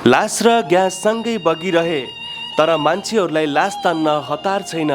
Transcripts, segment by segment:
लास र ग्यास सँगै बगिरहे तर मान्छेहरूलाई लास तान्न हतार छैन,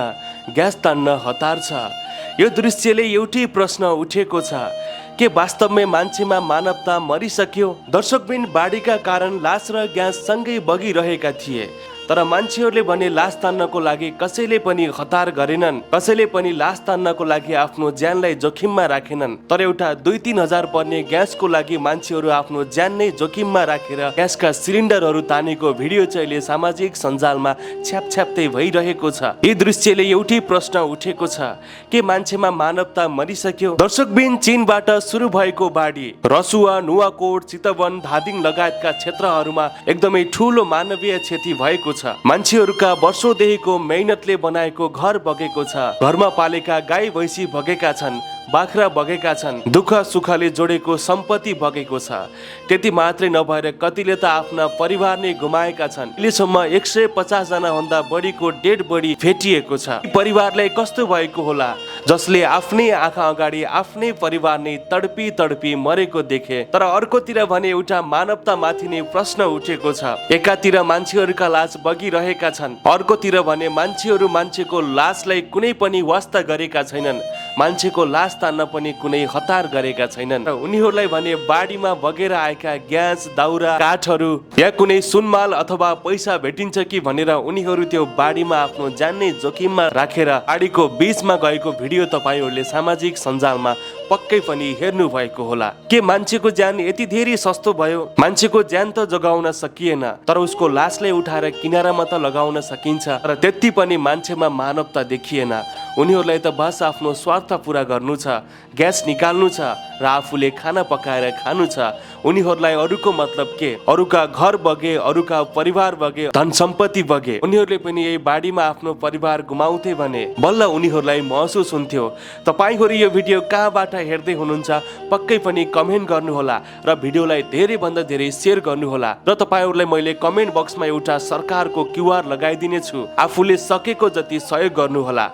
ग्यास तान्न हतार छ। यो दृश्यले एउटै प्रश्न उठेको छ, के वास्तवमै मान्छेमा मानवता मरिसक्यो? दर्शकबिन बाढीका कारण लास र ग्यास सँगै बगिरहेका थिए, तर मान्छेहरूले भने लास तान्नको लागि कसैले पनि हतार गरेनन्, कसैले पनि लास तान्नको लागि आफ्नो ज्यानलाई जोखिममा राखेनन्। तर एउटा 2-3 हजार पर्ने ग्यासको लागि मान्छेहरू आफ्नो ज्यान नै जोखिममा राखेर ग्यासका सिलिन्डरहरू तानेको भिडियो चाहिँ अहिले सामाजिक सञ्जालमा छ्यापछ्याप्दै भइरहेको छ। यी दृश्यले एउटै प्रश्न उठेको छ, के मान्छेमा मानवता मरिसक्यो? दर्शकबिन चीनबाट सुरु भएको बाढी रसुवा, नुवाकोट, चितवन, धादिङ लगायतका क्षेत्रहरूमा एकदमै ठूलो मानवीय क्षति भएको छ। मान्छेहरूका वर्षौंदेखिको मेहनतले बनाएको घर बगेको छ, घरमा पालेका गाई भैँसी बगेका छन्, बाख्रा बगेका छन्, दुःख सुखले जोडेको सम्पत्ति बगेको छ। त्यति मात्रै नभएर कतिले त आफ्ना परिवार नै गुमाएका छन्। अहिलेसम्म 150 जना भन्दा बढीको डेड बडी भेटिएको छ। परिवारलाई कस्तो भएको होला जसले आफ्नै आँखा अगाडि आफ्नै परिवार नै तडपी तडपी मरेको देखे? तर अर्कोतिर भने एउटा मानवता माथि नै प्रश्न उठेको छ। एकातिर मान्छेहरूका लास बगिरहेका छन्, अर्कोतिर भने मान्छेहरू मान्छेको लासलाई कुनै पनि वास्ता गरेका छैनन्, मान्छेको लास तान्न पनि कुनै हतार गरेका छैनन्। उनीहरूलाई भने बाढीमा बगेर आएका ग्यास, दाउरा, काठहरू या कुनै सुनमाल अथवा पैसा भेटिन्छ कि भनेर उनीहरू त्यो बाढीमा आफ्नो ज्यान नै जोखिममा राखेर बाढीको बीचमा गएको भिडियो तपाईहरूले सामाजिक सञ्जालमा पक्कै पनि हेर्नु भएको होला। के मान्छेको ज्यान यति धेरै सस्तो भयो? मान्छेको ज्यान त जोगाउन सकिएन, तर उसको लासलाई उठाएर किनारामा त लगाउन सकिन्छ। र त्यति पनि मान्छेमा मानवता देखिएन। उनीहरूलाई त बस आफ्नो स्वार्थ पूरा गर्नु छ, ग्यास निकाल्नु छ र आफूले खाना पकाएर खानु छ। उनीहरूलाई अरूको मतलब के? अरूका घर बगे, अरूका परिवार बगे, धन सम्पत्ति बगे। उनीहरूले पनि यही बाढीमा आफ्नो परिवार गुमाउँथे भने बल्ल उनीहरूलाई महसुस हुन्थ्यो। तपाईहरू यो भिडियो कहाँबाट हेर्दै हुनुहुन्छ पक्कै पनि कमेन्ट गर्नुहोला र भिडियोलाई धेरै भन्दा धेरै शेयर गर्नुहोला। र तपाईहरूलाई मैले कमेन्ट बक्समा एउटा सरकारको QR लगाइदिने छु, आफूले सकेको जति सहयोग गर्नुहोला।